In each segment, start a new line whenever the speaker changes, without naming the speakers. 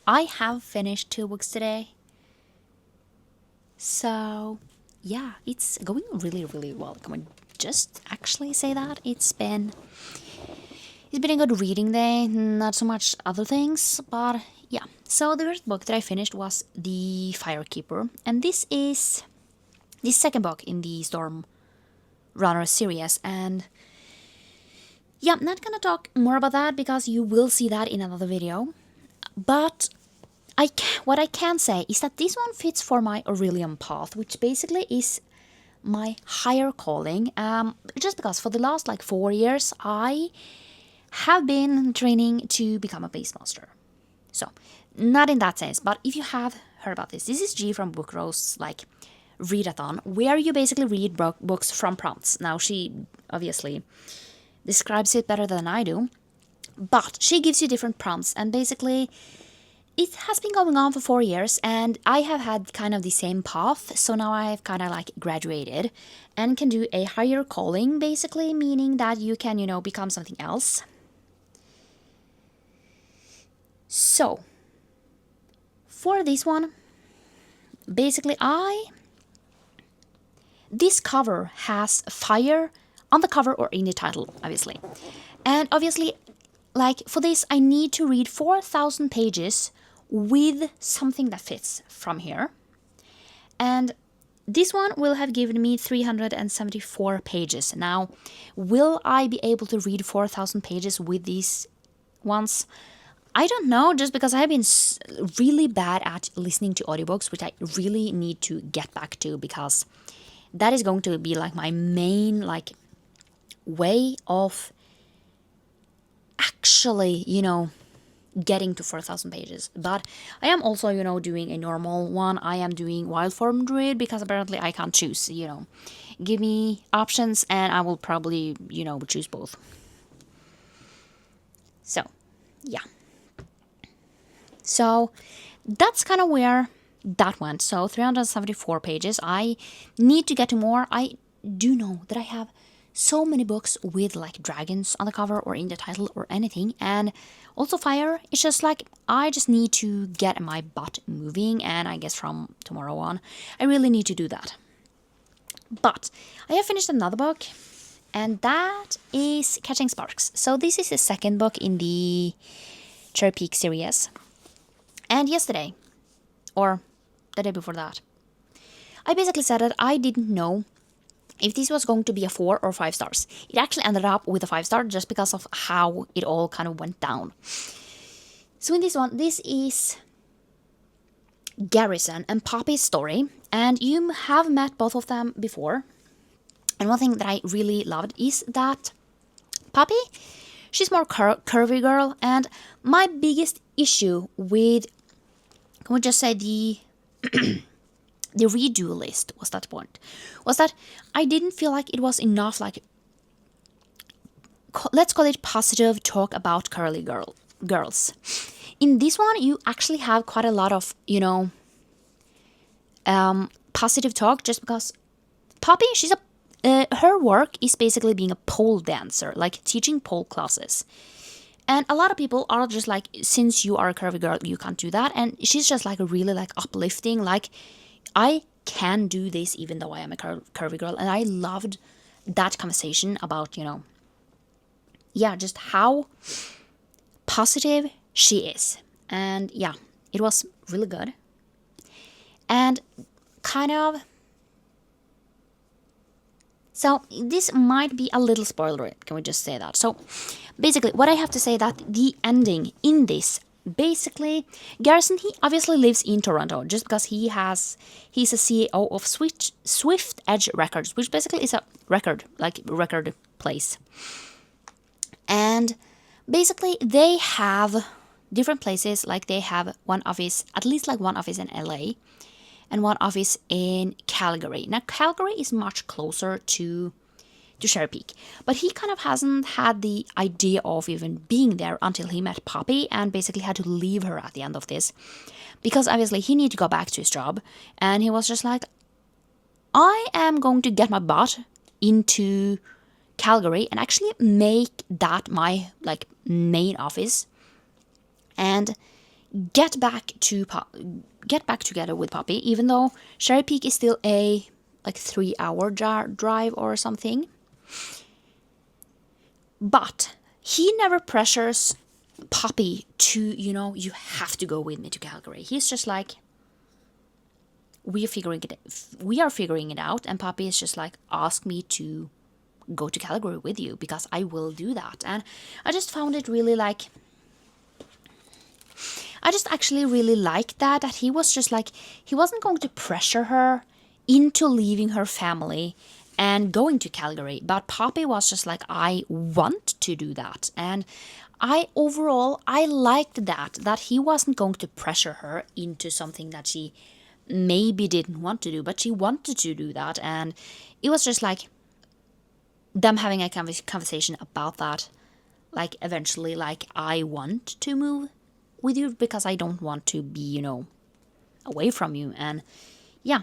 I have finished 2 books today. So, yeah, it's going really, really well. Can we just actually say that? It's been a good reading day, not so much other things, but yeah. So the first book that I finished was The Firekeeper, and this is the second book in the Storm Runner series, and yeah, I'm not gonna talk more about that because you will see that in another video. But what I can say is that this one fits for my Aurelian path, which basically is my higher calling. Just because for the last 4 years, I have been training to become a Beastmaster. So, not in that sense, but if you have heard about this is G from Book Roast's readathon, where you basically read books from prompts. Now, she obviously describes it better than I do, but she gives you different prompts, and basically it has been going on for 4 years, and I have had kind of the same path. So now I've kind of graduated and can do a higher calling, basically meaning that you can, become something else. So for this one, basically this cover has fire on the cover or in the title, obviously. And obviously, for this, I need to read 4,000 pages with something that fits from here. And this one will have given me 374 pages. Now, will I be able to read 4,000 pages with these ones? I don't know, just because I've been really bad at listening to audiobooks, which I really need to get back to, because that is going to be my main way of actually, getting to 4,000 pages. But I am also, doing a normal one. I am doing wild form druid because apparently I can't choose, Give me options and I will probably, choose both. So, yeah. So that's kind of where that went. So 374 pages. I need to get to more. I do know that I have so many books with dragons on the cover or in the title or anything, and also fire. It's just I just need to get my butt moving, and I guess from tomorrow on I really need to do that. But I have finished another book, and that is Catching Sparks. So this is the second book in the Cherry Peak series. And yesterday, or the day before that, I basically said that I didn't know if this was going to be a 4 or 5 stars. It actually ended up with a 5-star just because of how it all kind of went down. So in this one, this is Garrison and Poppy's story, and you have met both of them before. And one thing that I really loved is that Poppy, she's more curvy girl, and my biggest issue with, can we just say the redo list was that I didn't feel like it was enough, let's call it positive talk about curly girls. In this one, you actually have quite a lot of, positive talk, just because Poppy, her work is basically being a pole dancer, teaching pole classes. And a lot of people are just since you are a curvy girl, you can't do that. And she's just really uplifting, I can do this even though I am a curvy girl. And I loved that conversation about, just how positive she is. And yeah, it was really good. And kind of, so this might be a little spoilery, can we just say that? So basically, what I have to say that the ending in this, basically, Garrison, he obviously lives in Toronto just because he's a CEO of Swift Edge Records, which basically is a record place. And basically, they have different places, they have one office, at least one office in LA, and one office in Calgary. Now, Calgary is much closer to Cherry Peak, but he kind of hasn't had the idea of even being there until he met Poppy and basically had to leave her at the end of this, because obviously he needed to go back to his job, and he was just I am going to get my butt into Calgary and actually make that my main office. And get back together with Poppy, even though Cherry Peak is still a like 3-hour drive or something. But he never pressures Poppy to, you have to go with me to Calgary. He's just like, we are figuring it out, and Poppy is just like, ask me to go to Calgary with you because I will do that. And I just found it really like, I just actually really liked that he was just like, he wasn't going to pressure her into leaving her family and going to Calgary, but Poppy was just like, I want to do that. And I liked that he wasn't going to pressure her into something that she maybe didn't want to do, but she wanted to do that. And it was just like them having a conversation about that, like eventually, like, I want to move with you because I don't want to be, away from you. And yeah,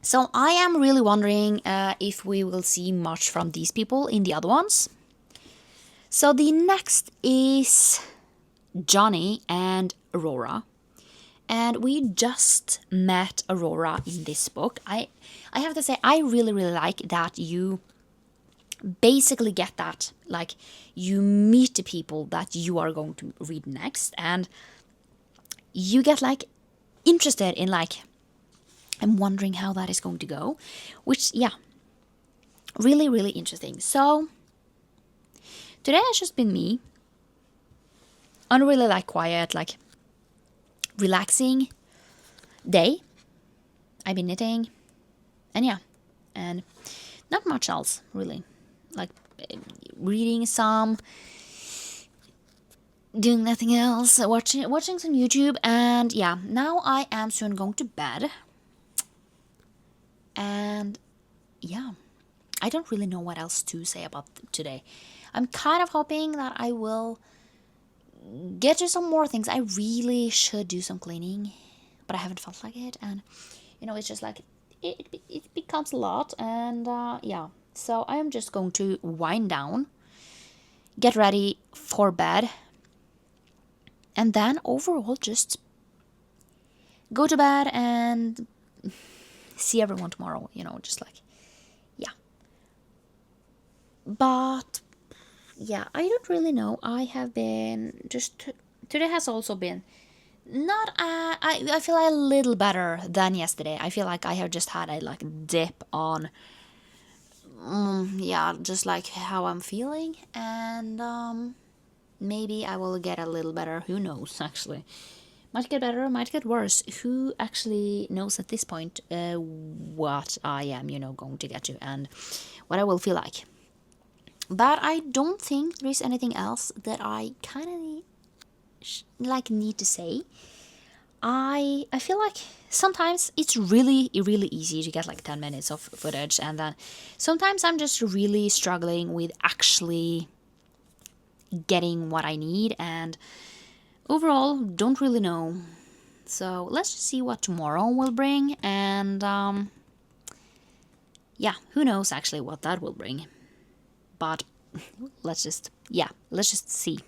so I am really wondering if we will see much from these people in the other ones. So the next is Johnny and Aurora. And we just met Aurora in this book. I have to say, I really, really like that you basically get that. Like, you meet the people that you are going to read next. And you get, like, interested in, like, I'm wondering how that is going to go. Which, yeah, really, really interesting. So, today has just been me. On a really, like, quiet, like, relaxing day. I've been knitting. And yeah, and not much else, really. Like, reading some, doing nothing else, watching some YouTube, and yeah, now I am soon going to bed. And yeah, I don't really know what else to say about today. I'm kind of hoping that I will get to some more things. I really should do some cleaning, but I haven't felt like it. And it's just like it becomes a lot. And yeah, so I am just going to wind down, get ready for bed, and then overall just go to bed and see everyone tomorrow. Just like, yeah. But yeah, I don't really know. I have been just today has also been not I feel a little better than yesterday. I feel like I have just had a like dip on yeah, just like how I'm feeling, and maybe I will get a little better. Who knows, actually. Might get better, might get worse. Who actually knows at this point what I am, going to get to and what I will feel like. But I don't think there is anything else that I kind of need to say. I feel like sometimes it's really, really easy to get like 10 minutes of footage, and then sometimes I'm just really struggling with actually getting what I need, and overall don't really know. So let's just see what tomorrow will bring, and yeah, who knows actually what that will bring. But let's just see.